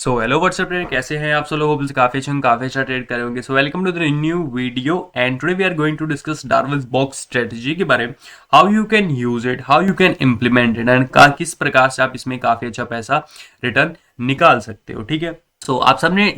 So hello WhatsApp trader, कैसे हैं आप सब लोग। काफी अच्छा ट्रेड कर रहे होंगे। So welcome to the new video and today we are going to discuss Darwin's box strategy के बारे में। How you can use it, how you can implement it and किस प्रकार से आप इसमें काफी अच्छा पैसा रिटर्न निकाल सकते हो। ठीक है, सो आप सबने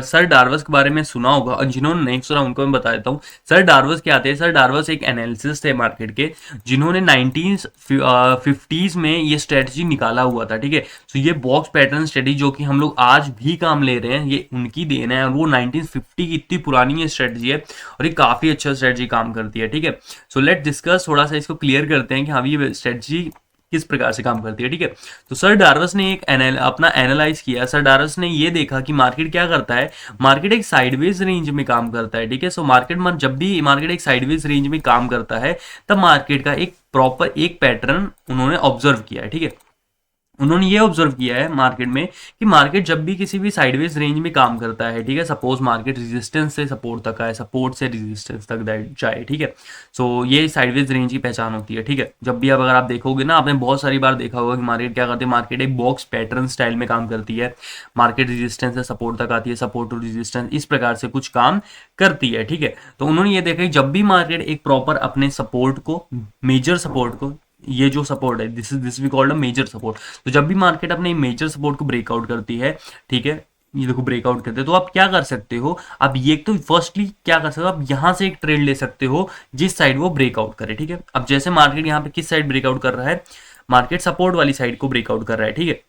सर डार्वस के बारे में सुना होगा और जिन्होंने नहीं सुना उनको मैं बता देता हूँ। सर डार्वस क्या थे। सर डार्वस एक एनालिसिस थे मार्केट के, जिन्होंने 1950s में ये स्ट्रेटजी निकाला हुआ था। ठीक है, सो ये बॉक्स पैटर्न स्ट्रेटजी जो कि हम लोग आज भी काम ले रहे हैं, ये उनकी देन है। और वो 1950 की इतनी पुरानी ये स्ट्रेटजी है और ये काफी अच्छा स्ट्रेटजी काम करती है। ठीक है, सो लेट डिस्कस, थोड़ा सा इसको क्लियर करते हैं कि हाँ ये स्ट्रेटजी किस प्रकार से काम करती है। ठीक है, तो सर डार्वस ने एक अपना एनालाइज किया। सर डार्वस ने ये देखा कि मार्केट क्या करता है, मार्केट एक साइडवेज रेंज में काम करता है। ठीक है, सो जब भी मार्केट एक साइडवेज रेंज में काम करता है तब मार्केट का एक प्रॉपर एक पैटर्न उन्होंने ऑब्जर्व किया है। ठीक है, उन्होंने ये ऑब्जर्व किया है मार्केट में कि मार्केट जब भी किसी भी साइडवेज रेंज में काम करता है, ठीक है, सपोज मार्केट रेजिस्टेंस से सपोर्ट तक आए, सपोर्ट से रेजिस्टेंस तक जाए। ठीक है, सो ये साइडवेज रेंज की पहचान होती है। ठीक है, जब भी अगर आप देखोगे ना, आपने बहुत सारी बार देखा होगा कि मार्केट क्या करती है, मार्केट एक बॉक्स पैटर्न स्टाइल में काम करती है। मार्केट रेजिस्टेंस से सपोर्ट तक आती है, सपोर्ट टू रेजिस्टेंस, इस प्रकार से कुछ काम करती है। ठीक है, तो उन्होंने ये देखा कि जब भी मार्केट एक प्रॉपर अपने सपोर्ट को, मेजर सपोर्ट को, ये जो सपोर्ट है this we called a major support, तो जब भी मार्केट अपने मेजर सपोर्ट को ब्रेकआउट करती है, ठीक है, ये देखो ब्रेकआउट करते हैं, तो आप क्या कर सकते हो, आप ये तो फर्स्टली क्या कर सकते हो, आप यहां से एक ट्रेड ले सकते हो जिस साइड वो ब्रेकआउट करे। ठीक है, अब जैसे मार्केट यहाँ पे किस साइड ब्रेकआउट कर रहा है, मार्केट सपोर्ट वाली साइड को ब्रेकआउट कर रहा है। ठीक है,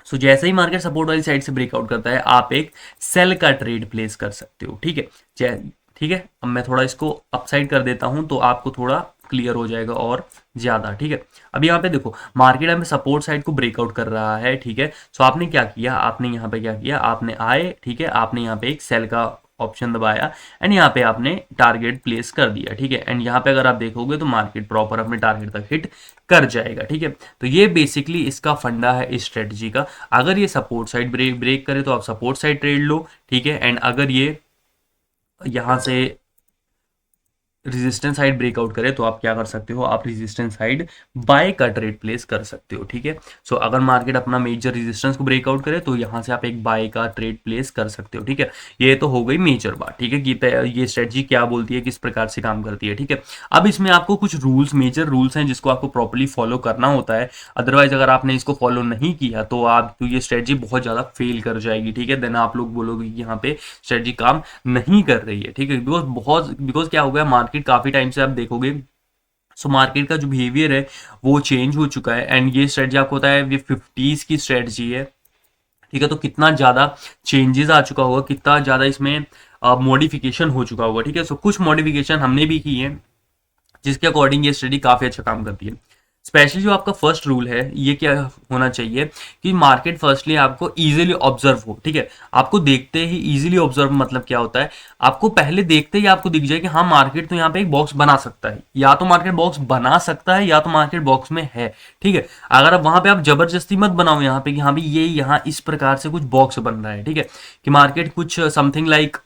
सो जैसे ही मार्केट सपोर्ट वाली साइड से ब्रेकआउट करता है, आप एक सेल का ट्रेड प्लेस कर सकते हो। ठीक है, ठीक है, अब मैं थोड़ा इसको अपसाइड कर देता हूं तो आपको थोड़ा क्लियर हो जाएगा और ज्यादा। ठीक है, अब यहाँ पे देखो मार्केट हमें सपोर्ट साइड को ब्रेकआउट कर रहा है। ठीक है, सो आपने क्या किया, आपने यहाँ पे क्या किया, आपने आए, ठीक है, आपने यहाँ पे एक सेल का ऑप्शन दबाया एंड यहाँ पे आपने टारगेट प्लेस कर दिया। ठीक है, एंड यहाँ पे अगर आप देखोगे तो मार्केट प्रॉपर अपने टारगेट तक हिट कर जाएगा। ठीक है, तो ये बेसिकली इसका फंडा है इस स्ट्रेटजी का। अगर ये सपोर्ट साइड ब्रेक करे तो आप सपोर्ट साइड ट्रेड लो। ठीक है, एंड अगर ये यहां से रेजिस्टेंस साइड ब्रेकआउट करे तो आप क्या कर सकते हो, आप रेजिस्टेंस साइड बाय का ट्रेड प्लेस कर सकते हो। ठीक है, सो अगर मार्केट अपना मेजर रेजिस्टेंस को ब्रेकआउट करे तो यहां से आप एक बाय का ट्रेड प्लेस कर सकते हो। ठीक है, ये तो हो गई मेजर बात। ठीक है, कि ये स्ट्रेटजी क्या बोलती है, किस प्रकार से काम करती है। ठीक है, अब इसमें आपको कुछ रूल्स, मेजर रूल्स हैं जिसको आपको प्रॉपरली फॉलो करना होता है। अदरवाइज अगर आपने इसको फॉलो नहीं किया तो आप तो ये स्ट्रेटजी बहुत ज्यादा फेल कर जाएगी। ठीक है, देन आप लोग बोलोगे कि यहाँ पे स्ट्रेटजी काम नहीं कर रही है। ठीक है, बिकॉज क्या हो गया, मार्केट काफी टाइम से आप देखोगे, सो मार्केट का जो बिहेवियर है वो चेंज हो चुका है। एंड ये स्ट्रेटजी आपको होता है, ये 50s की स्ट्रेटजी है। ठीक है, तो कितना ज्यादा चेंजेस आ चुका होगा, कितना ज्यादा इसमें मॉडिफिकेशन हो चुका होगा। ठीक है, सो कुछ मॉडिफिकेशन हमने भी की है जिसके अकॉर्डिंग ये स्टडी काफी अच्छा काम करती है। स्पेशली जो आपका फर्स्ट रूल है, ये क्या होना चाहिए कि मार्केट फर्स्टली आपको इजीली ऑब्जर्व हो। ठीक है, आपको देखते ही इजीली ऑब्जर्व मतलब क्या होता है, आपको पहले देखते ही आपको दिख जाए कि हाँ मार्केट तो यहाँ पे एक बॉक्स बना सकता है, या तो मार्केट बॉक्स बना सकता है या तो मार्केट बॉक्स में है। ठीक है, अगर आप वहां पे आप जबरदस्ती मत बनाओ यहाँ पे कि हाँ भी ये यहाँ इस प्रकार से कुछ बॉक्स बन रहा है। ठीक है, कि मार्केट कुछ समथिंग लाइक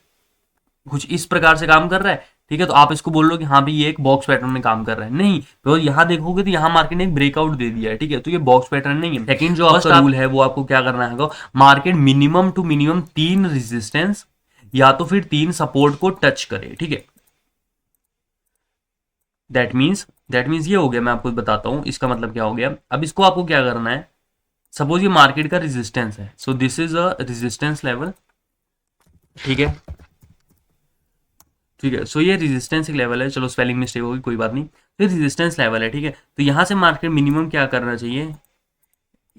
कुछ इस प्रकार से काम कर रहा है। ठीक है, तो आप इसको बोल लो कि हाँ भाई ये एक बॉक्स पैटर्न में काम कर रहा है, नहीं, तो यहाँ देखोगे तो यहाँ मार्केट ने एक ब्रेकआउट दे दिया है। ठीक है, तो ये बॉक्स पैटर्न नहीं है। सेकंड जो आपका रूल है वो आपको क्या करना है, market minimum to minimum 3 resistance या तो फिर 3 सपोर्ट को टच करे। ठीक है, दैट मीन्स ये हो गया, मैं आपको बताता हूं इसका मतलब क्या हो गया। अब इसको आपको क्या करना है, सपोज ये मार्केट का रेजिस्टेंस है, so this is a resistance level. ठीक है, ठीक है, सो ये रेजिस्टेंस एक लेवल है, चलो स्पेलिंग मिस्टेक होगी कोई बात नहीं, तो ये रेजिस्टेंस लेवल है। ठीक है, तो यहां से मार्केट मिनिमम क्या करना चाहिए,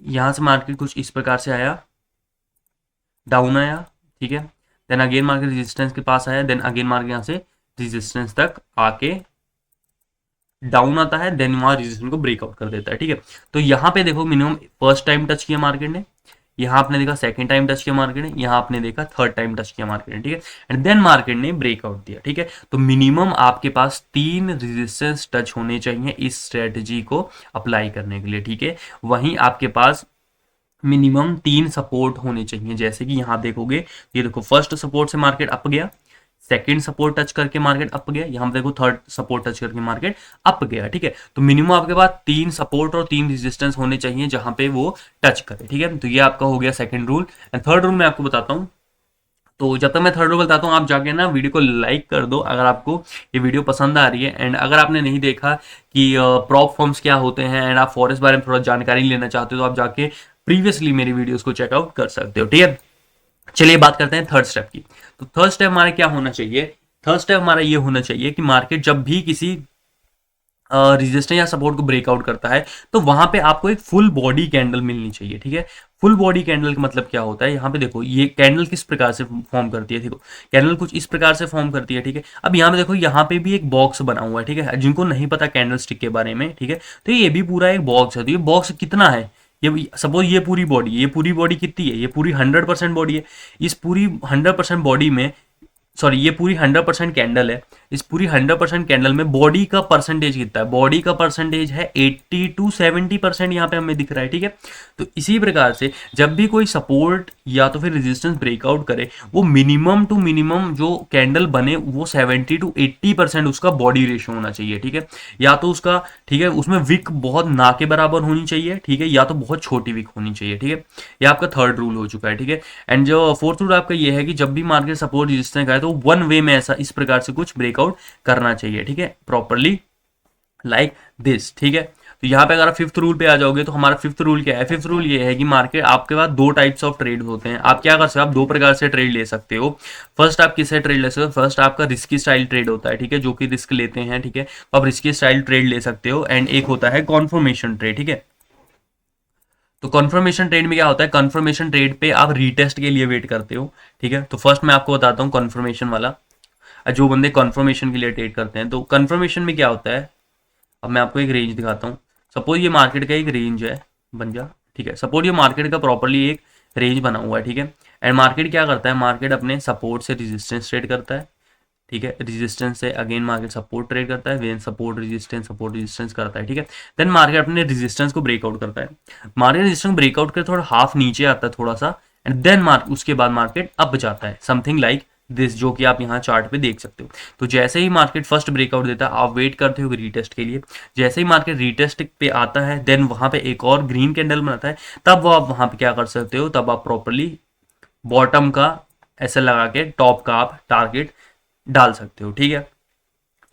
यहां से मार्केट कुछ इस प्रकार से आया, डाउन आया। ठीक है, देन अगेन मार्केट रेजिस्टेंस के पास आया, देन अगेन मार्केट यहां से रेजिस्टेंस तक आके डाउन आता है, देन वहां रेजिस्टेंस को ब्रेकआउट कर देता है। ठीक है, तो यहां पे देखो मिनिमम फर्स्ट टाइम टच किया मार्केट ने, यहाँ आपने देखा सेकंड टाइम टच किया मार्केट ने, यहाँ आपने देखा थर्ड टाइम टच किया मार्केट ने। ठीक है, एंड देन मार्केट ने ब्रेकआउट दिया। ठीक है, तो मिनिमम आपके पास 3 रेजिस्टेंस टच होने चाहिए इस स्ट्रेटजी को अप्लाई करने के लिए। ठीक है, वहीं आपके पास मिनिमम 3 सपोर्ट होने चाहिए, जैसे कि यहाँ देखोगे, ये देखो फर्स्ट सपोर्ट से मार्केट अप गया, सेकंड सपोर्ट टच करके मार्केट अप गया, यहाँ पे देखो थर्ड सपोर्ट टच करके मार्केट अप गया, ठीक है। तो मिनिमम आपके पास 3 सपोर्ट और 3 रेजिस्टेंस होने चाहिए जहां पे वो टच करे, ठीक है। तो ये आपका हो गया second rule. And third rule मैं आपको बताता हूँ। तो जब तक मैं थर्ड रूल बताता हूँ, आप जाके ना वीडियो को लाइक कर दो अगर आपको ये वीडियो पसंद आ रही है। एंड अगर आपने नहीं देखा कि प्रॉप फॉर्म्स क्या होते हैं एंड आप फॉरेस्ट बारे में थोड़ा जानकारी लेना चाहते हो, तो आप जाके प्रीवियसली मेरी वीडियोस को चेकआउट कर सकते हो, ठीक है। चलिए बात करते हैं थर्ड स्टेप की। तो थर्ड स्टेप हमारा क्या होना चाहिए? थर्ड स्टेप हमारा ये होना चाहिए कि मार्केट जब भी किसी रेजिस्टेंस या सपोर्ट को ब्रेकआउट करता है, तो वहां पे आपको एक फुल बॉडी कैंडल मिलनी चाहिए, ठीक है। फुल बॉडी कैंडल का मतलब क्या होता है? यहाँ पे देखो ये कैंडल किस प्रकार से फॉर्म करती है, देखो कैंडल कुछ इस प्रकार से फॉर्म करती है, ठीक है। अब यहाँ पे देखो, यहाँ पे भी एक बॉक्स बना हुआ है, ठीक है। जिनको नहीं पता कैंडल स्टिक के बारे में, ठीक है, तो ये भी पूरा एक बॉक्स है। तो ये बॉक्स कितना है? ये सपोज ये पूरी बॉडी कितनी है? ये पूरी 100% बॉडी है। इस पूरी 100% बॉडी में, सॉरी, ये पूरी 100% कैंडल है। इस पूरी 100% कैंडल में बॉडी का परसेंटेज कितना है? बॉडी का परसेंटेज है 80 to 70%, यहाँ पे हमें दिख रहा है, ठीक है। तो इसी प्रकार से जब भी कोई सपोर्ट या तो फिर रेजिस्टेंस ब्रेकआउट करे, वो मिनिमम टू मिनिमम जो कैंडल बने वो 70 to 80% उसका बॉडी रेशियो होना चाहिए, ठीक है। या तो उसका, ठीक है, उसमें विक बहुत ना के बराबर होनी चाहिए, ठीक है, या तो बहुत छोटी विक होनी चाहिए, ठीक है। ये आपका थर्ड रूल हो चुका है, ठीक है। एंड जो फोर्थ रूल आपका ये है कि जब भी मार्केट सपोर्ट रेजिस्टेंस का है, तो वन वे में ऐसा इस प्रकार से कुछ ब्रेकआउट करना चाहिए, ठीक है, प्रॉपरली लाइक दिस, ठीक है। तो यहाँ पे अगर आप फिफ्थ रूल पे आ जाओगे, तो हमारा फिफ्थ रूल क्या है? फिफ्थ रूल ये है कि मार्केट, आपके पास दो टाइप्स ऑफ ट्रेड होते हैं। आप क्या कर सकते हो? आप दो प्रकार से ट्रेड ले सकते हो। फर्स्ट आप किससे ट्रेड ले सकते हो? फर्स्ट आपका रिस्की स्टाइल ट्रेड होता है, ठीक है, जो कि रिस्क लेते हैं, ठीक है, तो आप रिस्की स्टाइल ट्रेड ले सकते हो। एंड एक होता है कॉन्फर्मेशन ट्रेड, ठीक है। तो कन्फर्मेशन ट्रेड में क्या होता है? कन्फर्मेशन ट्रेड पे आप रीटेस्ट के लिए वेट करते हो, ठीक है। तो फर्स्ट मैं आपको बताता हूँ कन्फर्मेशन वाला। जो बंदे कन्फर्मेशन के लिए ट्रेड करते हैं, तो कन्फर्मेशन में क्या होता है? अब मैं आपको एक रेंज दिखाता हूँ। सपोज ये मार्केट का एक रेंज है, बन जा, ठीक है। सपोज ये मार्केट का प्रॉपरली एक रेंज बना हुआ है, ठीक है। एंड मार्केट क्या करता है? मार्केट अपने सपोर्ट से रेजिस्टेंस ट्रेड करता है, ठीक है। रेजिस्टेंस से अगेन मार्केट सपोर्ट ट्रेड करता है, वेन सपोर्ट रेजिस्टेंस करता है, ठीक है। देन मार्केट अपने रेजिस्टेंस को ब्रेकआउट करता है। मार्केट रेजिस्टेंस ब्रेकआउट कर थोड़ा हाफ नीचे आता है थोड़ा सा, एंड देन उसके बाद मार्केट अप जाता है, समथिंग लाइक दिस, जो कि आप यहाँ चार्ट पे देख सकते हो। तो जैसे ही मार्केट फर्स्ट ब्रेकआउट देता है, आप वेट करते हो रीटेस्ट के लिए। जैसे ही मार्केट रीटेस्ट पे आता है, देन वहां पे एक और ग्रीन कैंडल बनाता है, तब वो आप वहां पे क्या कर सकते हो? तब आप प्रॉपरली बॉटम का ऐसे लगा के टॉप का आप टारगेट डाल सकते हो, ठीक है।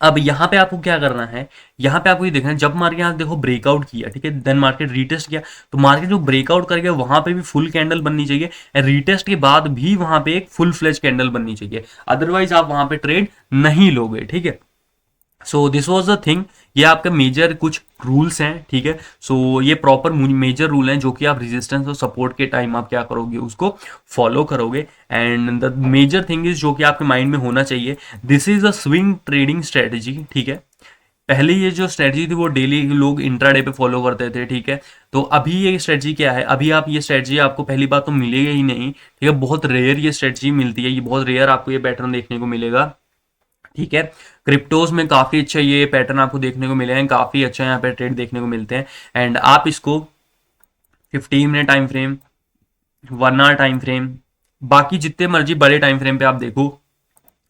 अब यहाँ पे आपको क्या करना है? यहाँ पे आपको ये देखना है, जब मार्केट यहाँ देखो ब्रेकआउट किया, ठीक है, देन मार्केट रीटेस्ट किया, तो मार्केट जो ब्रेकआउट कर गया वहां पे भी फुल कैंडल बननी चाहिए, रीटेस्ट के बाद भी वहां पे एक फुल फ्लेज कैंडल बननी चाहिए, अदरवाइज आप वहां पे ट्रेड नहीं लोगे, ठीक है। So this was the thing. ये आपके मेजर कुछ रूल्स हैं, ठीक है। सो ये प्रॉपर मेजर रूल हैं जो कि आप रेजिस्टेंस और सपोर्ट के टाइम आप क्या करोगे? उसको फॉलो करोगे। And the major thing is, जो कि आपके माइंड में होना चाहिए, this is a swing trading strategy, ठीक है। पहले ये जो स्ट्रेटजी थी वो डेली लोग इंट्राडे पे फॉलो करते थे, ठीक है। तो अभी ये स्ट्रेटजी क्या है? अभी आप ये स्ट्रेटजी आपको पहली बात तो मिलेगा ही नहीं, ठीक है, बहुत रेयर ये स्ट्रेटजी मिलती है, ये बहुत रेयर आपको ये पैटर्न देखने को मिलेगा, ठीक है। क्रिप्टोज में काफी अच्छे ये पैटर्न आपको देखने को मिले हैं, काफी अच्छा यहाँ पे ट्रेड देखने को मिलते हैं। एंड आप इसको 15 minute time frame, 1 hour time frame, बाकी जितने मर्जी बड़े टाइम फ्रेम पे आप देखो,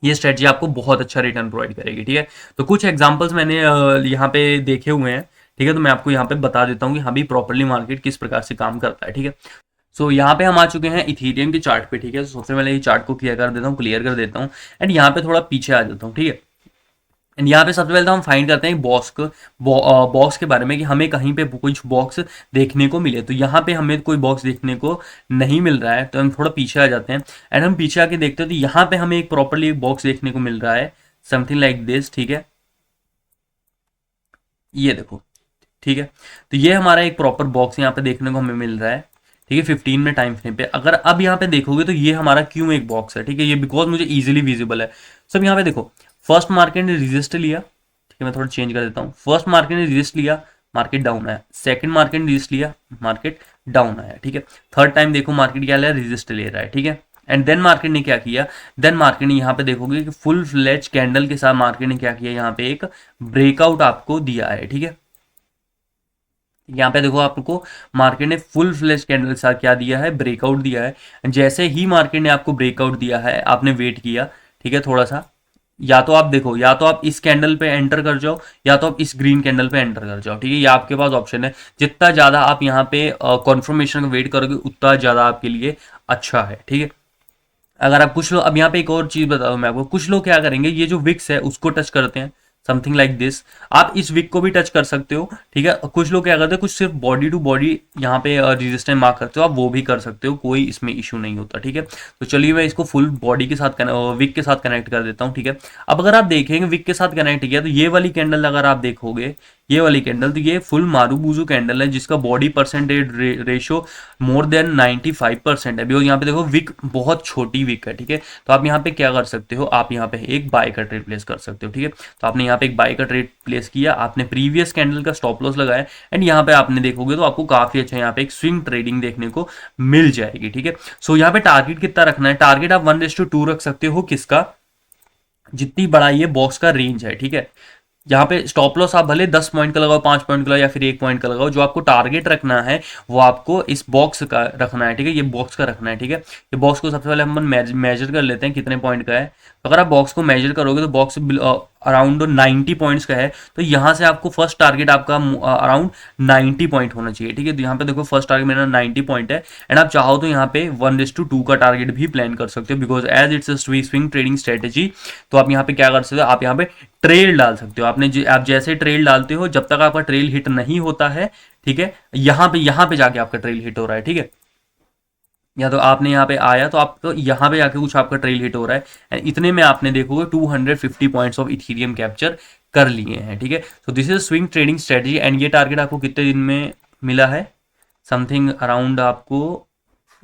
ये स्ट्रेटजी आपको बहुत अच्छा रिटर्न प्रोवाइड करेगी, ठीक है। तो कुछ एग्जांपल्स मैंने यहाँ पे देखे हुए हैं, ठीक है, तो मैं आपको यहाँ पे बता देता हूँ कि हाँ भी प्रॉपरली मार्केट किस प्रकार से काम करता है, ठीक है। सो यहाँ पे हम आ चुके हैं इथीरियम के चार्ट पे, ठीक है। सबसे पहले ये चार्ट को क्लियर कर देता हूँ एंड यहाँ पे थोड़ा पीछे आ जाता हूँ, ठीक है। एंड यहाँ पे सबसे पहले तो हम फाइंड करते हैं बॉक्स के बारे में, कि हमें कहीं पे कुछ बॉक्स देखने को मिले। तो यहाँ पे हमें कोई बॉक्स देखने को नहीं मिल रहा है, तो हम थोड़ा पीछे आ जाते हैं एंड हम पीछे आके देखते हैं, तो यहाँ पे हमें एक प्रॉपरली एक बॉक्स देखने को मिल रहा है, समथिंग लाइक दिस, ठीक है। ये देखो, ठीक है। तो ये हमारा एक प्रॉपर बॉक्स यहाँ पे देखने को हमें मिल रहा है, ठीक है, 15 में टाइम फ्रेम पे। अगर अब यहाँ पे देखोगे तो ये हमारा क्यों एक बॉक्स है, ठीक है, ये बिकॉज मुझे इजीली विजिबल है। सब यहाँ पे देखो, फर्स्ट मार्केट ने रेजिस्ट लिया, ठीक है, मैं थोड़ा चेंज कर देता हूँ। फर्स्ट मार्केट ने रेजिस्ट लिया, मार्केट डाउन आया। सेकंड मार्केट ने रेजिस्ट लिया, मार्केट डाउन आया, ठीक है। थर्ड टाइम देखो मार्केट क्या ले रहा है? रेजिस्ट ले रहा है, ठीक है। एंड देन मार्केट ने क्या किया? देन मार्केट ने यहाँ पे देखोगे कि फुल फ्लैच कैंडल के साथ मार्केट ने क्या किया? यहाँ पे एक ब्रेकआउट आपको दिया है, ठीक है। यहाँ पे देखो आपको मार्केट ने फुल फ्लैश कैंडल के साथ क्या दिया है? ब्रेकआउट दिया है। जैसे ही मार्केट ने आपको ब्रेकआउट दिया है, आपने वेट किया, ठीक है, थोड़ा सा या तो आप देखो, या तो आप इस कैंडल पे एंटर कर जाओ, या तो आप इस ग्रीन कैंडल पे एंटर कर जाओ, ठीक है। ये आपके पास ऑप्शन है। जितना ज्यादा आप यहाँ पे कॉन्फर्मेशन का वेट करोगे उतना ज्यादा आपके लिए अच्छा है, ठीक है। अगर आप कुछ लोग, अब यहाँ पे एक और चीज बताऊँ मैं आपको, कुछ लोग क्या करेंगे, ये जो विक्स है उसको टच करते हैं, समथिंग लाइक दिस। आप इस विक को भी टच कर सकते हो, ठीक है। कुछ लोग क्या करते हैं, कुछ सिर्फ बॉडी टू बॉडी यहाँ पे रेजिस्टेंस मार्क करते हो, आप वो भी कर सकते हो, कोई इसमें इशू नहीं होता, ठीक है। तो चलिए मैं इसको फुल बॉडी के साथ विक के साथ कनेक्ट कर देता हूँ, ठीक है। अब अगर आप देखेंगे विक के साथ कनेक्ट किया तो ये वाली कैंडल अगर आप देखोगे, ये वाली कैंडल, तो ये फुल मारूबूजू कैंडल है जिसका body percentage ratio more than 95% है। बिकॉज यहाँ पे देखो विक बहुत छोटी विक है, ठीक है। तो आप यहाँ पे क्या कर सकते हो, आप यहाँ पे एक बाय का ट्रेड प्लेस कर सकते हो, ठीक है। तो आपने यहाँ पे एक बाय का ट्रेड प्लेस किया, आपने प्रीवियस कैंडल का स्टॉप लॉस लगाया, एंड यहाँ पे आपने देखोगे तो आपको काफी अच्छा यहाँ पे एक स्विंग ट्रेडिंग देखने को मिल जाएगी, ठीक है। सो यहाँ पे टारगेट कितना रखना है, टारगेट आप 1:2 रख सकते हो, किसका, जितनी बड़ा ये बॉक्स का रेंज है, ठीक है। यहाँ पे स्टॉप लॉस आप भले 10 पॉइंट का लगाओ, 5 पॉइंट का लगाओ, या फिर 1 पॉइंट का लगाओ, जो आपको टारगेट रखना है वो आपको इस बॉक्स का रखना है, ठीक है। ये बॉक्स का रखना है, ठीक है। ये बॉक्स को सबसे पहले हम मेजर कर लेते हैं कितने पॉइंट का है। तो अगर आप बॉक्स को मेजर करोगे तो बॉक्स अराउंड 90 पॉइंट्स का है, तो यहाँ से आपको फर्स्ट टारगेट आपका अराउंड 90 पॉइंट होना चाहिए, ठीक है। तो यहाँ पे देखो फर्स्ट टारगेट मेरा 90 पॉइंट है, एंड आप चाहो तो यहाँ पे 1:2 का टारगेट भी प्लान कर सकते हो, because as it's swing trading strategy. तो आप यहाँ पे क्या कर सकते हो, आप यहाँ पे ट्रेल डाल सकते हो। आप जैसे ट्रेल डालते हो, जब तक आपका ट्रेल हिट नहीं होता है, ठीक है, यहाँ पे जाके आपका ट्रेल हिट हो रहा है, ठीक है। या तो आपने यहाँ पे आया तो आपको यहाँ पे जाके कुछ आपका ट्रेल हिट हो रहा है, एंड इतने में आपने देखोगे 250 पॉइंट्स ऑफ इथीरियम कैप्चर कर लिए हैं, ठीक है। So this is swing trading strategy, and ये टारगेट आपको कितने दिन में मिला है, समथिंग अराउंड आपको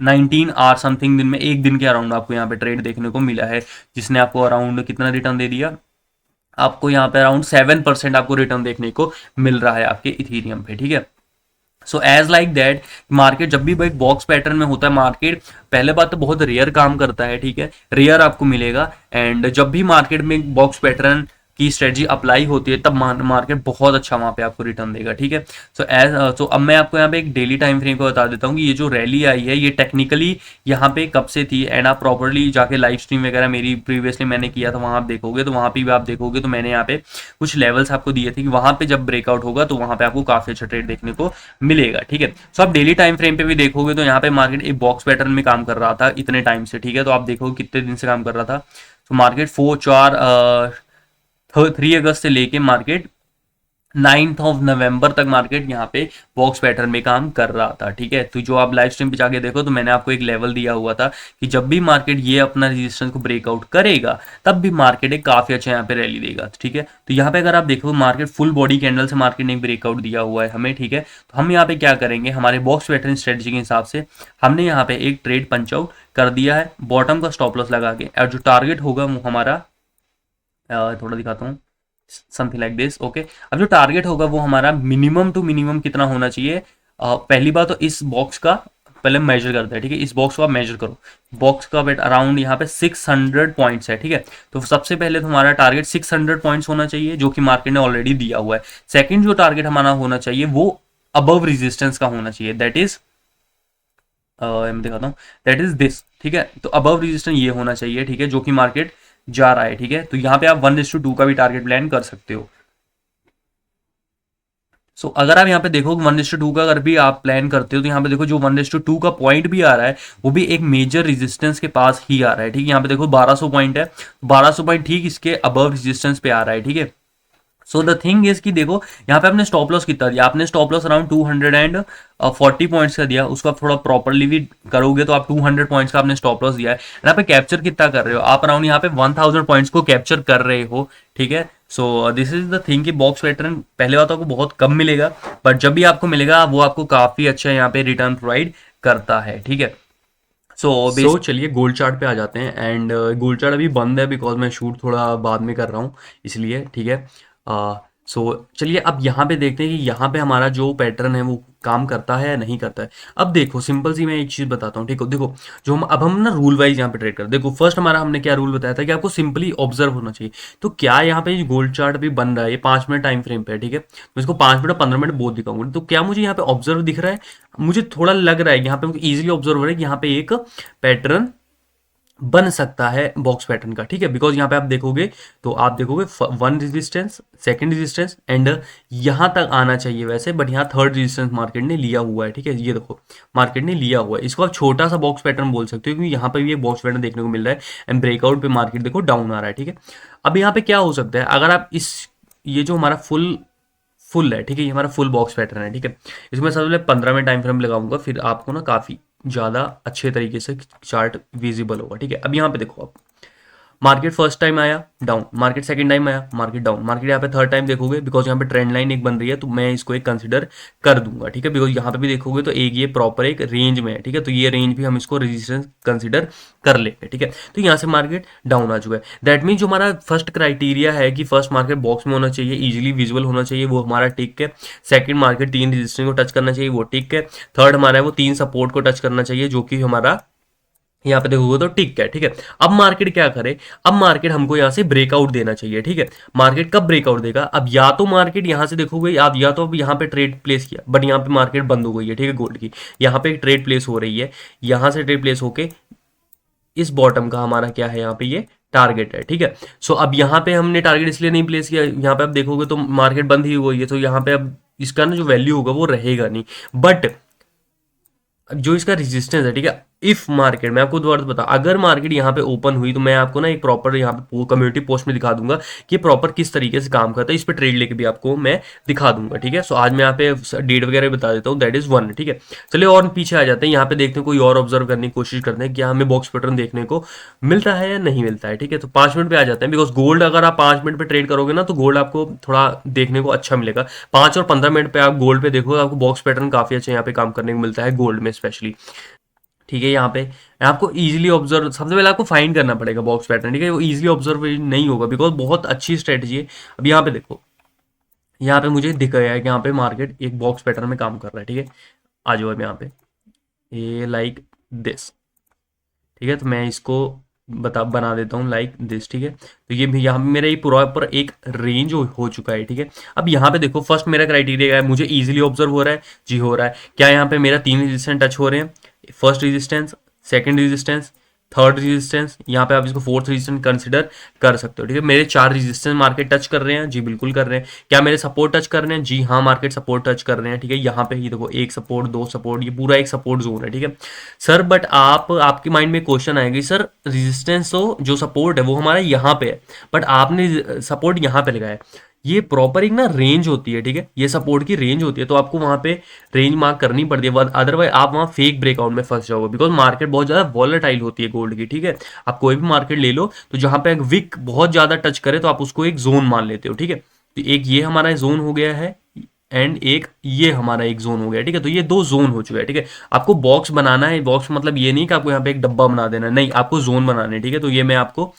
19 आवर समथिंग दिन में, एक दिन के अराउंड आपको यहाँ पे ट्रेड देखने को मिला है, जिसने आपको अराउंड कितना रिटर्न दे दिया, आपको यहाँ पे अराउंड 7% आपको रिटर्न देखने को मिल रहा है आपके इथीरियम पे, ठीक है। So as like that, market जब भी एक बॉक्स पैटर्न में होता है, मार्केट पहले बात तो बहुत रेयर काम करता है, ठीक है, रेयर आपको मिलेगा। एंड जब भी मार्केट में बॉक्स पैटर्न की स्ट्रेटजी अप्लाई होती है तब मार्केट बहुत अच्छा वहां पे आपको रिटर्न देगा, ठीक है। सो अब मैं आपको यहाँ पे एक डेली टाइम फ्रेम को बता देता हूँ कि ये जो रैली आई है ये टेक्निकली यहाँ पे कब से थी, एंड आप प्रॉपर्ली जाके लाइव स्ट्रीम वगैरह मेरी प्रीवियसली मैंने किया था, वहां आप देखोगे तो वहां पे भी आप देखोगे तो मैंने यहाँ पे कुछ लेवल्स आपको दिए थे कि वहां पे जब ब्रेकआउट होगा तो वहां पे आपको काफी अच्छा ट्रेड देखने को मिलेगा, ठीक है। सो आप डेली टाइम फ्रेम पे भी देखोगे तो यहाँ पे मार्केट एक बॉक्स पैटर्न में काम कर रहा था इतने टाइम से, ठीक है। तो आप देखोगे कितने दिन से काम कर रहा था, तो मार्केट 3 अगस्त से लेके मार्केट 9th ऑफ नवंबर तक मार्केट यहाँ पे बॉक्स पैटर्न में काम कर रहा था, ठीक है। तो जो आप लाइव स्ट्रीम पे जाके देखो तो मैंने आपको एक लेवल दिया हुआ था कि जब भी मार्केट ये अपना रेजिस्टेंस को ब्रेकआउट करेगा तब भी मार्केट एक काफी अच्छा यहाँ पे रैली देगा, ठीक है। तो यहाँ पे अगर आप देखो मार्केट फुल बॉडी कैंडल से मार्केट ने एक ब्रेकआउट दिया हुआ है हमें, ठीक है। तो हम यहाँ पे क्या करेंगे, हमारे बॉक्स पैटर्न स्ट्रेटजी के हिसाब से हमने यहाँ पे एक ट्रेड पंच आउट कर दिया है बॉटम का स्टॉप लॉस लगा के, और जो टारगेट होगा वो हमारा थोड़ा दिखाता हूँ, समथिंग लाइक दिस, ओके। अब जो टारगेट होगा वो हमारा मिनिमम टू मिनिमम कितना होना चाहिए, पहली बात तो इस बॉक्स का पहले मेजर करते हैं, ठीक है। इस बॉक्स को आप मेजर करो, बॉक्स का वेट अराउंड यहाँ पे 600 पॉइंट्स है, ठीक है। तो सबसे पहले तो हमारा टारगेट 600 पॉइंट्स होना चाहिए जो कि मार्केट ने ऑलरेडी दिया हुआ है। सेकंड जो टारगेट हमारा होना चाहिए वो अबव रेजिस्टेंस का होना चाहिए, दैट इज मैं दिखाता हूँ, दैट इज दिस, ठीक है। तो अबव रेजिस्टेंस ये होना चाहिए, ठीक है, जो कि मार्केट जा रहा है, ठीक है। तो यहाँ पे आप 1:2 का भी टारगेट प्लान कर सकते हो। सो अगर आप यहाँ पे देखो 1:2 का अगर भी आप प्लान करते हो तो यहाँ पे देखो जो 1:2 का पॉइंट भी आ रहा है वो भी एक मेजर रेजिस्टेंस के पास ही आ रहा है, ठीक है। यहाँ पे देखो 1200 पॉइंट है, 1200 पॉइंट ठीक इसके अबव रेजिस्टेंस पे आ रहा है, ठीक है। सो द थिंग इज कि देखो यहाँ पे आपने स्टॉप लॉस कितना दिया, आपने स्टॉप लॉस अराउंड 240 पॉइंट्स का दिया, उसको आप थोड़ा प्रॉपरली भी करोगे तो आप 200 पॉइंट्स का आपने स्टॉप लॉस दिया है। यहाँ पे कैप्चर कितना कर रहे हो आप, अराउंड यहाँ पे 1000 पॉइंट्स को कैप्चर कर रहे हो, ठीक है। So this is the thing कि बॉक्स पैटर्न पहले बात तो आपको बहुत कम मिलेगा, बट जब भी आपको मिलेगा वो आपको काफी अच्छा यहाँ पे रिटर्न प्रोवाइड करता है, ठीक है। सो चलिए गोल्ड चार्ट पे आ जाते हैं, एंड गोल्ड चार्ट अभी बंद है बिकॉज मैं शूट थोड़ा बाद में कर रहा हूँ इसलिए, ठीक है। सो चलिए अब यहाँ पे देखते हैं कि यहाँ पे हमारा जो पैटर्न है वो काम करता है या नहीं करता है। अब देखो सिंपल सी मैं एक चीज बताता हूँ, ठीक है। देखो जो हम ना रूल वाइज यहाँ पे ट्रेड कर, देखो फर्स्ट हमारा हमने क्या रूल बताया था कि आपको सिंपली ऑब्जर्व होना चाहिए। तो क्या यहाँ पे गोल्ड चार्ट भी बन रहा है, ये 5 मिनट टाइम फ्रेम पे है, ठीक है। मैं इसको 5 मिनट 15 मिनट बहुत दिखाऊंगा। तो क्या मुझे यहाँ पे ऑब्जर्व दिख रहा है, मुझे थोड़ा लग रहा है यहाँ पे मुझे इजिली ऑब्जर्व हो रहा है कि यहाँ पे एक पैटर्न बन सकता है बॉक्स पैटर्न का, ठीक है। बिकॉज यहाँ पे आप देखोगे तो आप देखोगे one resistance, second resistance and यहाँ तक आना चाहिए वैसे, बट यहाँ थर्ड रेजिस्टेंस मार्केट ने लिया हुआ है, ठीक है। ये देखो मार्केट ने लिया हुआ है, इसको आप छोटा सा बॉक्स पैटर्न बोल सकते हो, क्योंकि यहाँ पे भी एक बॉक्स पैटर्न देखने को मिल रहा है एंड ब्रेकआउट पे मार्केट देखो डाउन आ रहा है, ठीक है। अब यहाँ पे क्या हो सकता है, अगर आप इस ये जो हमारा फुल है, ठीक है, ये हमारा फुल बॉक्स पैटर्न है, ठीक है। इसमें सबसे पहले 15 मिनट टाइम फ्रेम लगाऊंगा, फिर आपको ना काफी ज़्यादा अच्छे तरीके से चार्ट विजिबल होगा, ठीक है। अब यहाँ पे देखो आप, मार्केट फर्स्ट टाइम आया डाउन, मार्केट सेकंड टाइम आया मार्केट डाउन, मार्केट यहाँ पे थर्ड टाइम देखोगे, बिकॉज यहाँ पे ट्रेंड लाइन एक बन रही है तो मैं इसको एक कंसिडर कर दूंगा, ठीक है। बिकॉज यहाँ पे भी देखोगे तो एक ये प्रॉपर एक रेंज में है, ठीक है, तो ये रेंज भी हम इसको रेजिस्टेंस कंसिडर कर लेंगे, ठीक है। तो यहाँ से मार्केट डाउन आ चुका है, दैट मीन जो हमारा फर्स्ट क्राइटेरिया है कि फर्स्ट मार्केट बॉक्स में होना चाहिए, इजीली विजुअल होना चाहिए, वो हमारा टिक है। सेकंड मार्केट 3 रेजिस्टेंस को टच करना चाहिए, वो टिक है। थर्ड हमारा है वो 3 सपोर्ट को टच करना चाहिए, जो कि हमारा यहाँ पे देखोगे तो टिक है, ठीक है। अब मार्केट क्या करे, अब मार्केट हमको यहाँ से ब्रेकआउट देना चाहिए, ठीक है। मार्केट कब ब्रेकआउट देगा, अब या तो मार्केट यहाँ से देखोगे आप, या तो अब यहाँ पे ट्रेड प्लेस किया बट यहाँ पे मार्केट बंद हो गई है, ठीक है, गोल्ड की यहाँ पे एक ट्रेड प्लेस हो रही है, यहाँ से ट्रेड प्लेस होके इस बॉटम का हमारा क्या है यहाँ पे ये टारगेट है, ठीक है। सो अब यहाँ पे हमने टारगेट इसलिए नहीं प्लेस किया, यहाँ पे आप देखोगे तो मार्केट बंद ही हुई है, तो यहाँ पे अब इसका ना जो वैल्यू होगा वो रहेगा नहीं, बट जो इसका रेजिस्टेंस है, ठीक है, इफ मार्केट, मैं आपको दोबारा बता, अगर मार्केट यहाँ पे ओपन हुई तो मैं आपको ना एक प्रॉपर यहाँ पे कम्युनिटी पोस्ट में दिखा दूंगा कि प्रॉपर किस तरीके से काम करता है, इस पे ट्रेड लेके भी आपको मैं दिखा दूंगा, ठीक है। सो आज मैं यहाँ पे डेट वगैरह बता देता हूँ, दैट इज 1, ठीक है। चलिए और पीछे आ जाते हैं, यहाँ पे देखते हैं कोई और ऑब्जर्व करने की कोशिश करते हैं, क्या हमें बॉक्स पैटर्न देखने को मिलता है या नहीं मिलता है, ठीक है। तो 5 मिनट पे आ जाते हैं, बिकॉज गोल्ड अगर आप 5 मिनट पे ट्रेड करोगे ना तो गोल्ड आपको थोड़ा देखने को अच्छा मिलेगा। 5 और 15 मिनट पे आप गोल्ड पे देखोगे, आपको बॉक्स पैटर्न काफी अच्छा यहाँ पे काम करने को मिलता है गोल्ड में स्पेशली, ठीक है। यहाँ पे आपको इजीली ऑब्जर्व, सबसे पहले आपको फाइंड करना पड़ेगा बॉक्स पैटर्न, ठीक है, वो इजीली ऑब्जर्व नहीं होगा, बिकॉज बहुत अच्छी स्ट्रेटजी है। अब यहाँ पे देखो, यहाँ पे मुझे दिख गया है कि यहाँ पे मार्केट एक बॉक्स पैटर्न में काम कर रहा है, ठीक है। आ जाओ अब यहाँ पे, ये लाइक दिस, ठीक है, तो मैं इसको बना देता हूँ लाइक दिस, ठीक है। तो ये भी यहाँ पे मेरा ये प्रॉपर एक रेंज हो चुका है, ठीक है। अब यहाँ पे देखो, फर्स्ट मेरा क्राइटेरिया है, मुझे इजीली ऑब्जर्व हो रहा है, जी हो रहा है, क्या यहाँ पे मेरा 3 रेजिस्टेंस टच हो रहे हैं, first resistance, second resistance, third resistance, यहाँ पे आप इसको फोर्थ रेजिस्टेंस कंसिडर कर सकते हो, ठीक है। मेरे 4 रेजिस्टेंस मार्केट टच कर रहे हैं, जी बिल्कुल कर रहे हैं। क्या मेरे सपोर्ट टच कर रहे हैं, जी हाँ मार्केट सपोर्ट टच कर रहे हैं, ठीक है। यहाँ पे ये देखो, एक सपोर्ट, 2 सपोर्ट, ये पूरा एक सपोर्ट जोन है, ठीक है सर। बट आपके माइंड में क्वेश्चन आएगी, सर रेजिस्टेंस तो जो सपोर्ट है वो हमारा यहाँ पे है, बट आपने सपोर्ट यहाँ पे लगाया है। ये प्रॉपर एक ना रेंज होती है, ठीक है, ये सपोर्ट की रेंज होती है, तो आपको वहां पे रेंज मार्क करनी पड़ती है, अदरवाइज आप वहां फेक ब्रेकआउट में फंस जाओगे, बिकॉज मार्केट बहुत ज्यादा वॉलेटाइल होती है गोल्ड की, ठीक है। आप कोई भी मार्केट ले लो, तो जहां पे एक विक बहुत ज्यादा टच करे तो आप उसको एक जोन मान लेते हो, ठीक है। तो एक ये हमारा जोन हो गया है एंड एक ये हमारा एक जोन हो गया, ठीक है। तो ये 2 जोन हो चुका है, ठीक है। आपको बॉक्स बनाना है, बॉक्स मतलब ये नहीं कि आपको यहाँ पे एक डब्बा बना देना, नहीं, आपको जोन बनाने हैं, ठीक है। तो ये मैं आपको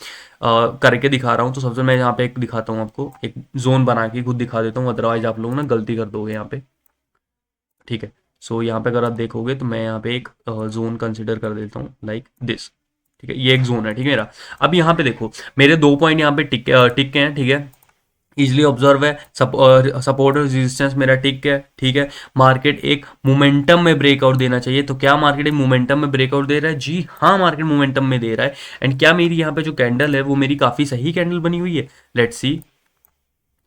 करके दिखा रहा हूँ, तो सबसे मैं यहाँ पे एक दिखाता हूँ, आपको एक जोन बना के खुद दिखा देता हूँ, अदरवाइज आप लोग ना गलती कर दोगे यहाँ पे, ठीक है। सो यहाँ पे अगर आप देखोगे तो मैं यहाँ पे एक जोन कंसिडर कर देता हूँ लाइक दिस, ठीक है, ये एक जोन है, ठीक है मेरा। अब यहाँ पे देखो, मेरे 2 पॉइंट यहाँ पे टिक हैं, ठीक है, इजिली ऑब्जर्व है, सपोर्ट और रेजिस्टेंस मेरा टिक है, ठीक है। मार्केट एक मोमेंटम में ब्रेकआउट देना चाहिए, तो क्या मार्केट एक मोमेंटम में ब्रेकआउट दे रहा है, जी हाँ मार्केट मोमेंटम में दे रहा है। एंड क्या मेरी यहाँ पे जो कैंडल है वो मेरी काफी सही कैंडल बनी हुई है, लेट्स सी,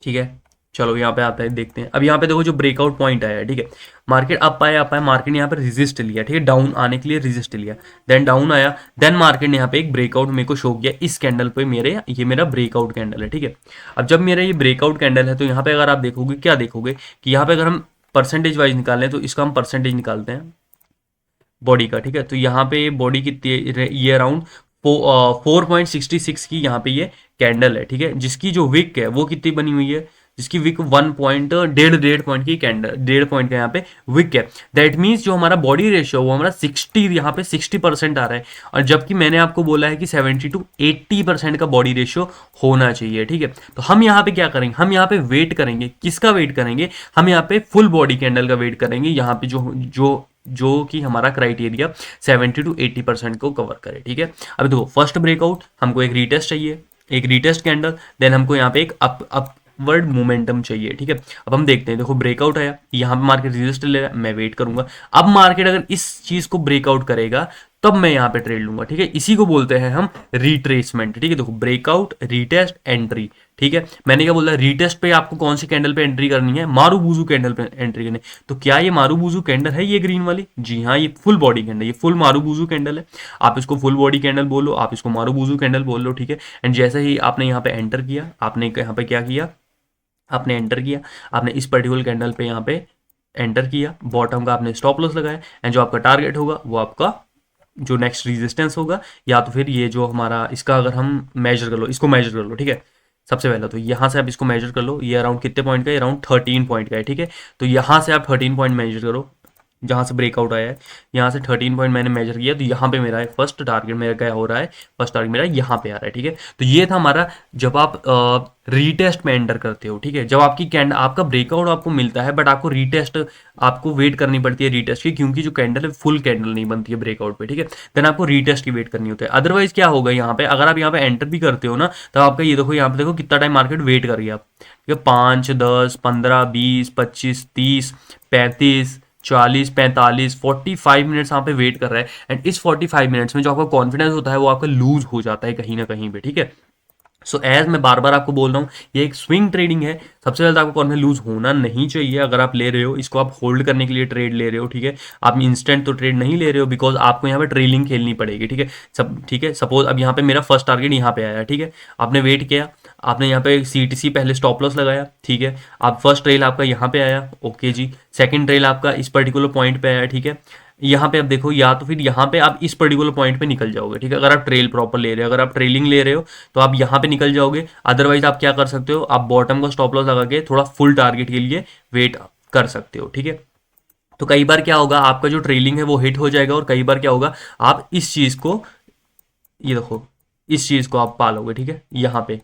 ठीक है। चलो यहाँ पे आता है, देखते हैं। अब यहाँ पे देखो जो ब्रेकआउट पॉइंट आया है, ठीक है, मार्केट अप आया, मार्केट ने यहाँ पे रेजिस्ट लिया, ठीक है, डाउन आने के लिए रेजिस्ट लिया, देन डाउन आया, देन मार्केट ने यहाँ पे एक ब्रेकआउट मेरे को शो किया इस कैंडल पे, ये मेरा ब्रेकआउट कैंडल है, ठीक है। अब जब मेरा ये ब्रेकआउट कैंडल है तो यहाँ पे अगर आप देखोगे, क्या देखोगे कि यहाँ पे अगर हम परसेंटेज वाइज निकालें तो इसका हम परसेंटेज निकालते हैं बॉडी का, ठीक है। तो यहाँ पे बॉडी कितनी है, ये अराउंड 4.66 की यहाँ पे ये कैंडल है, ठीक है, जिसकी जो विक है वो कितनी बनी हुई है, जिसकी विक 1.1.5 पॉइंट की कैंडल, 1.5 पॉइंट का यहाँ पे विक है। दैट मीन्स जो हमारा बॉडी रेशियो वो हमारा 60, यहाँ पे 60% आ रहा है, और जबकि मैंने आपको बोला है कि 70 to 80% का बॉडी रेशियो होना चाहिए, ठीक है। तो हम यहाँ पे क्या करेंगे, हम यहाँ पे वेट करेंगे, किसका वेट करेंगे, हम यहाँ पे फुल बॉडी कैंडल का वेट करेंगे, यहाँ पे जो कि हमारा क्राइटेरिया 70 to 80% को कवर करे, ठीक है। अब देखो, फर्स्ट ब्रेकआउट हमको एक रीटेस्ट चाहिए, एक रीटेस्ट कैंडल, देन हमको यहाँ पे एक अपवर्ड मोमेंटम चाहिए, ठीक है। अब हम देखते हैं, देखो ब्रेकआउट आया, यहाँ पे मार्केट रेजिस्ट ले रहा है, मैं वेट करूंगा। अब मार्केट अगर इस चीज को ब्रेकआउट करेगा तब मैं यहाँ पे ट्रेड लूंगा, ठीक है। इसी को बोलते हैं हम रिट्रेसमेंट, ठीक है। देखो ब्रेकआउट, रीटेस्ट, एंट्री, ठीक है। मैंने क्या बोला, रीटेस्ट पे आपको कौन सी कैंडल पे एंट्री करनी है, मारूबुजू कैंडल पे एंट्री करनी है। तो क्या ये मारूबुजू कैंडल है ये ग्रीन वाली? जी हाँ, ये फुल बॉडी कैंडल, ये फुल मारूबुजू कैंडल है। आप इसको फुल बॉडी कैंडल बोलो, आप इसको मारूबुजू कैंडल बोल लो, ठीक है। एंड जैसे ही आपने यहाँ पे एंटर किया, आपने यहाँ पे क्या किया, आपने एंटर किया, आपने इस पर्टिकुलर कैंडल पे यहाँ पे एंटर किया, बॉटम का आपने स्टॉप लॉस लगाया, एंड जो आपका टारगेट होगा वो आपका जो नेक्स्ट रेजिस्टेंस होगा, या तो फिर ये जो हमारा इसका अगर हम मेजर कर लो, इसको मेजर कर लो, ठीक है। सबसे पहले तो यहाँ से आप इसको मेजर कर लो, ये अराउंड कितने पॉइंट का है, अराउंड 13 पॉइंट का है, ठीक है। तो यहाँ से आप 13 पॉइंट मेजर करो, जहाँ से ब्रेकआउट आया है, यहाँ से 13 पॉइंट मैंने मेजर किया, तो यहाँ पे मेरा है फर्स्ट टारगेट, मेरा क्या हो रहा है, फर्स्ट टारगेट मेरा यहाँ पे आ रहा है, ठीक है। तो ये था हमारा जब आप रीटेस्ट में एंटर करते हो, ठीक है। जब आपकी कैंडल, आपका ब्रेकआउट आपको मिलता है, बट आपको रीटेस्ट, आपको वेट करनी पड़ती है रीटेस्ट की, क्योंकि जो कैंडल है फुल कैंडल नहीं बनती है ब्रेकआउट पे, ठीक है। देन आपको रीटेस्ट की वेट करनी होती है। अदरवाइज क्या होगा यहाँ पे, अगर आप यहाँ पे एंटर भी करते हो ना, तो आपका ये देखो, यहाँ पे देखो कितना टाइम मार्केट वेट कर रही है आप, ठीक है। 5, 10, 15, 20, 25, 30, 35, 40, 45, 45 मिनट्स यहाँ पे वेट कर रहा है। एंड इस 45 मिनट्स में जो आपका कॉन्फिडेंस होता है वो आपका लूज हो जाता है कहीं ना कहीं पे, ठीक है। सो एज मैं बार बार आपको बोल रहा हूँ, ये एक स्विंग ट्रेडिंग है। सबसे पहले तो आपको कॉन्फिडेंस लूज होना नहीं चाहिए। अगर आप ले रहे हो, इसको आप होल्ड करने के लिए ट्रेड ले रहे हो, ठीक है। आप इंस्टेंट तो ट्रेड नहीं ले रहे हो, बिकॉज आपको यहाँ पे ट्रेलिंग खेलनी पड़ेगी, ठीक है। सब ठीक है। सपोज अब यहाँ पे मेरा फर्स्ट टारगेट यहाँ पे आया, ठीक है। आपने वेट किया, आपने यहाँ पे CTC पहले स्टॉप लॉस लगाया, ठीक है। आप फर्स्ट ट्रेल आपका यहाँ पे आया, ओके जी। सेकंड ट्रेल आपका इस पर्टिकुलर पॉइंट पे आया, ठीक है। यहाँ पे आप देखो, या तो फिर यहाँ पे आप इस पर्टिकुलर पॉइंट पे निकल जाओगे, ठीक है। अगर आप ट्रेल प्रॉपर ले रहे हो, अगर आप ट्रेलिंग ले रहे हो, तो आप यहाँ पे निकल जाओगे। अदरवाइज आप क्या कर सकते हो, आप बॉटम का स्टॉप लॉस लगा के थोड़ा फुल टारगेट के लिए वेट कर सकते हो, ठीक है। तो कई बार क्या होगा, आपका जो ट्रेलिंग है वो हिट हो जाएगा, और कई बार क्या होगा, आप इस चीज को, ये देखो, इस चीज को आप पालोगे, ठीक है, यहाँ पे।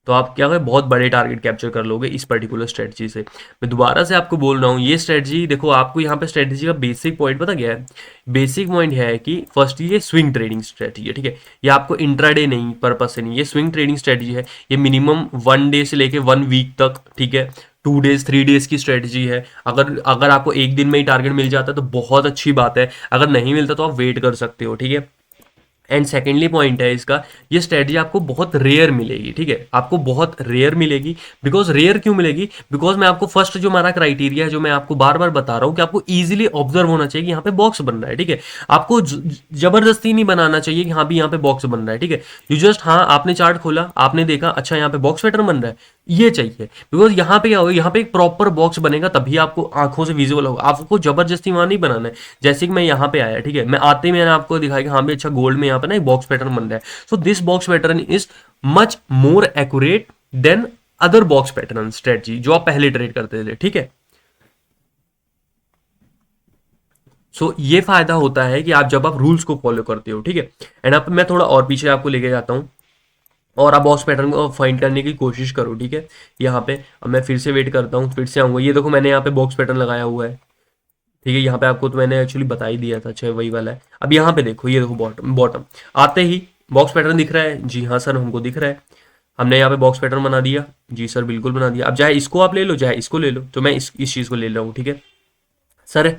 तो आप क्या करें, बहुत बड़े टारगेट कैप्चर कर लोगे इस पर्टिकुलर स्ट्रेटजी से। मैं दोबारा से आपको बोल रहा हूँ, ये स्ट्रेटजी देखो, आपको यहाँ पे स्ट्रेटजी का बेसिक पॉइंट पता क्या है। बेसिक पॉइंट है कि फर्स्ट ये स्विंग ट्रेडिंग स्ट्रेटजी है, ठीक है। ये आपको इंट्राडे नहीं, पर्पस से नहीं, ये स्विंग ट्रेडिंग स्ट्रेटजी है। ये मिनिमम 1 डे से लेके 1 वीक तक, ठीक है, 2 डेज 3 डेज की स्ट्रेटजी है। अगर अगर आपको एक दिन में ही टारगेट मिल जाता है तो बहुत अच्छी बात है, अगर नहीं मिलता तो आप वेट कर सकते हो, ठीक है। एंड सेकेंडली पॉइंट है इसका, ये स्ट्रेटजी आपको बहुत रेयर मिलेगी, ठीक है। आपको बहुत रेयर मिलेगी। बिकॉज रेयर क्यों मिलेगी, बिकॉज मैं आपको फर्स्ट जो हमारा क्राइटेरिया है, जो मैं आपको बार बार बता रहा हूँ कि आपको इजीली ऑब्जर्व होना चाहिए कि यहाँ पे बॉक्स बन रहा है, ठीक है। आपको जबरदस्ती नहीं बनाना चाहिए कि हाँ भी यहाँ पे बॉक्स बन रहा है, ठीक है। यू जस्ट, हाँ आपने चार्ट खोला, आपने देखा अच्छा यहाँ पे बॉक्स पैटर्न बन रहा है, ये चाहिए। बिकॉज यहाँ पे क्या होगा, यहाँ पे एक प्रॉपर बॉक्स बनेगा, तभी आपको आंखों से विजुअल होगा। आपको जबरदस्ती वहां नहीं बनाना है। जैसे कि मैं यहाँ पे आया, ठीक है, मैं आते ही मैंने आपको दिखाया कि हाँ भी अच्छा गोल्ड में यहाँ पे ना एक बॉक्स पैटर्न बन रहा है। So this box pattern is much more accurate then other box pattern strategy जो आप पहले ट्रेड करते थे, ठीक है। सो ये फायदा होता है कि आप जब आप रूल्स को फॉलो करते हो, ठीक है। एंड अब मैं थोड़ा और पीछे आपको लेके जाता हूँ, और आप बॉक्स पैटर्न को फाइंड करने की कोशिश करो, ठीक है। यहाँ पे अब मैं फिर से वेट करता हूँ, फिर से आऊँगा। ये देखो मैंने यहाँ पे बॉक्स पैटर्न लगाया हुआ है, ठीक है। यहाँ पे आपको तो मैंने एक्चुअली बता ही दिया था, अच्छा वही वाला है। अब यहाँ पे देखो, ये देखो बॉटम बॉटम आते ही बॉक्स पैटर्न दिख रहा है। जी हाँ सर, हमको दिख रहा है। हमने यहाँ पे बॉक्स पैटर्न बना दिया। जी सर, बिल्कुल बना दिया। अब चाहे इसको आप ले लो, चाहे इसको ले लो, तो मैं इस चीज़ को ले रहा हूँ, ठीक है सर।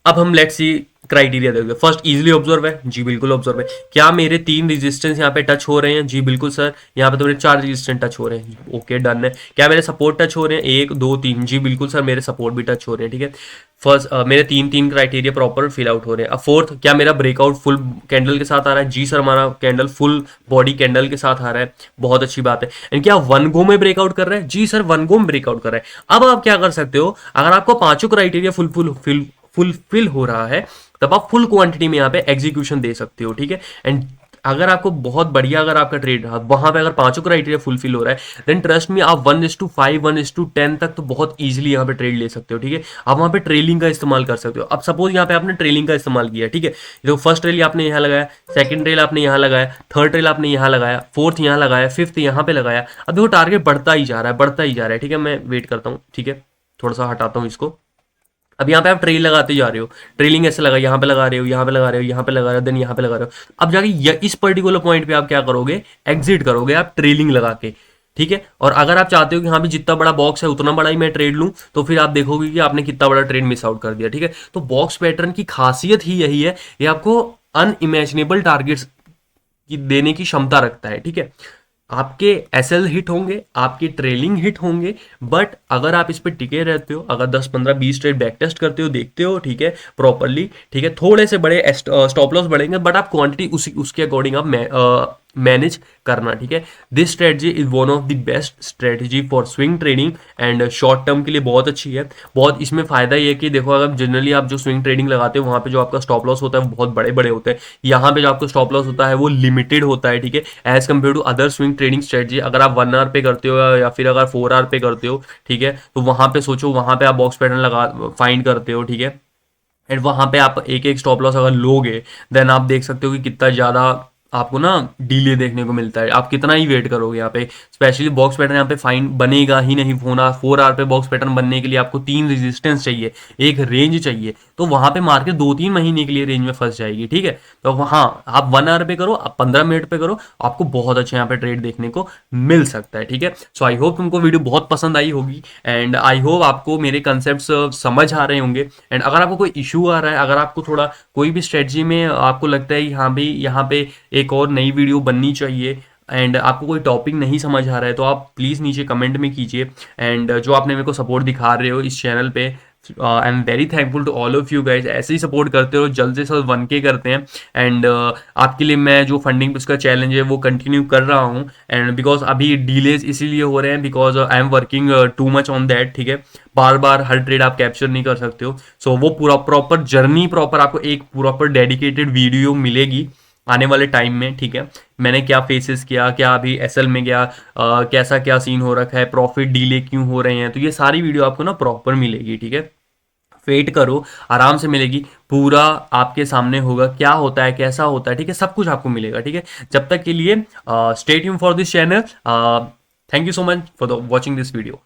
अब हम लेट्स सी क्राइटेरिया देखते हैं। फर्स्ट, इजीली ऑब्जर्व है। जी बिल्कुल ऑब्जर्व है। क्या मेरे 3 रेजिस्टेंस यहाँ पे टच हो रहे हैं? जी बिल्कुल सर। यहाँ पे तो मेरे 4 रेजिस्टेंस टच हो रहे हैं, ओके डन है। क्या मेरे सपोर्ट टच हो रहे हैं? 1 2 3, जी बिल्कुल सर, मेरे सपोर्ट भी टच हो रहे हैं, ठीक है। फर्स्ट मेरे 3 क्राइटेरिया प्रॉपर फिल आउट हो रहे हैं। अब फोर्थ, क्या मेरा ब्रेकआउट फुल कैंडल के साथ आ रहा है? जी सर, हमारा कैंडल फुल बॉडी कैंडल के साथ आ रहा है, बहुत अच्छी बात है। एंड क्या 1 गो में ब्रेकआउट कर रहा है? जी सर, 1 गो में ब्रेकआउट कर रहा है। अब आप क्या कर सकते हो, अगर आपको 5 क्राइटेरिया फुलफिल हो रहा है, तब आप फुल क्वांटिटी में यहाँ पे एग्जीक्यूशन दे सकते हो, ठीक है। एंड अगर आपको बहुत बढ़िया, अगर आपका ट्रेड रहा वहां पे अगर 5 क्राइटेरिया फुलफिल हो रहा है, देन ट्रस्ट में आप 1:5 1:10 तक तो बहुत इजीली यहाँ पे ट्रेड ले सकते हो, ठीक है। आप वहां पे ट्रेलिंग का इस्तेमाल कर सकते हो। अब सपोज यहाँ पे आपने ट्रेलिंग का इस्तेमाल किया, ठीक है। तो फर्स्ट ट्रेल आपने यहाँ लगाया, सेकंड ट्रेल आपने यहाँ लगाया, थर्ड ट्रेल आपने यहाँ लगाया, फोर्थ यहाँ लगाया, फिफ्थ यहाँ पे लगाया। अब देखो टारगेट बढ़ता ही जा रहा है, बढ़ता ही जा रहा है, ठीक है। मैं वेट करता हूँ, ठीक है, थोड़ा सा हटाता हूँ इसको। अब यहाँ पे आप ट्रेल लगाते जा रहे हो, ट्रेलिंग ऐसे लगा, यहाँ पे लगा रहे हो, यहाँ पे लगा रहे हो, यहाँ पे लगा रहे हो, देन यहाँ पे लगा रहे हो। अब जाके इस पर्टिकुलर पॉइंट पे आप क्या करोगे, एग्जिट करोगे आप ट्रेलिंग लगा के, ठीक है। और अगर आप चाहते हो कि हाँ भी जितना बड़ा बॉक्स है उतना बड़ा ही मैं ट्रेड लूं, तो फिर आप देखोगे कि आपने कितना बड़ा ट्रेड मिस आउट कर दिया, ठीक है। तो बॉक्स पैटर्न की खासियत ही यही है, ये आपको अनइमेजिनेबल टारगेट्स की देने की क्षमता रखता है, ठीक है। आपके एसएल हिट होंगे, आपके ट्रेलिंग हिट होंगे, बट अगर आप इस पे टिके रहते हो, अगर 10 15 20 ट्रेड बैक टेस्ट करते हो, देखते हो, ठीक है, प्रॉपरली, ठीक है, थोड़े से बड़े स्टॉप लॉस बढ़ेंगे, बट आप क्वांटिटी उसी उसके अकॉर्डिंग आप मैनेज करना, ठीक है। This strategy is one of the best strategy for swing trading and short term के लिए बहुत अच्छी है। बहुत इसमें फायदा ये है कि देखो, अगर जनरली आप जो स्विंग ट्रेडिंग लगाते हो वहां पे जो आपका स्टॉप लॉस होता है वो बहुत बड़े बड़े होते हैं, यहाँ पे जो आपको स्टॉप लॉस होता है वो लिमिटेड होता है, ठीक है, as compare to other swing trading strategy. अगर आप 1 आवर पे करते हो या फिर अगर 4 आवर पे करते हो, ठीक है, तो वहां पे सोचो, वहां पे आप बॉक्स पैटर्न लगा फाइंड करते हो, ठीक है, एंड वहां पे आप एक एक स्टॉप लॉस अगर लोगे, देन आप देख सकते हो कि कितना ज्यादा आपको ना डिले देखने को मिलता है। आप कितना ही वेट करोगे यहाँ पे, स्पेशली बॉक्स पैटर्न यहाँ पे फाइन बनेगा ही नहीं। 4 आवर पे बॉक्स पैटर्न बनने के लिए आपको 3 रेजिस्टेंस चाहिए, एक रेंज चाहिए, तो वहां पे मार्केट 2-3 महीने के लिए रेंज में फंस जाएगी, ठीक है। तो हाँ, आप 1 आवर पे करो, आप 15 मिनट पे करो, आपको बहुत अच्छा यहाँ पे ट्रेड देखने को मिल सकता है, ठीक है। सो आई होप तुमको वीडियो बहुत पसंद आई होगी, एंड आई होप आपको मेरे कंसेप्ट समझ आ रहे होंगे। एंड अगर आपको कोई इशू आ रहा है, अगर आपको थोड़ा कोई भी स्ट्रेटजी में आपको लगता है कि हाँ भाई यहाँ पे एक और नई वीडियो बननी चाहिए, एंड आपको कोई टॉपिक नहीं समझ आ रहा है, तो आप प्लीज़ नीचे कमेंट में कीजिए। एंड जो आपने मेरे को सपोर्ट दिखा रहे हो इस चैनल पे, I am very thankful to all of you guys. ऐसे ही सपोर्ट करते हो, जल्द से जल्द 1K करते हैं। एंड आपके लिए मैं जो फंडिंग उसका चैलेंज है वो कंटिन्यू कर रहा हूँ, एंड बिकॉज अभी डिलेज इसीलिए हो रहे हैं because I am working too much on that, ठीक है। बार बार हर ट्रेड आप कैप्चर नहीं कर सकते हो, सो वो पूरा प्रॉपर जर्नी, प्रॉपर आपको एक प्रॉपर डेडिकेटेड वीडियो मिलेगी आने वाले टाइम में, ठीक है। मैंने क्या फेसेस किया, क्या अभी एसएल में गया, कैसा क्या सीन हो रखा है, प्रॉफिट डीले क्यों हो रहे हैं, तो ये सारी वीडियो आपको ना प्रॉपर मिलेगी, ठीक है। वेट करो, आराम से मिलेगी, पूरा आपके सामने होगा क्या होता है, कैसा होता है, ठीक है, सब कुछ आपको मिलेगा, ठीक है। जब तक के लिए stay tuned for this channel. Thank you so much for the watching this video.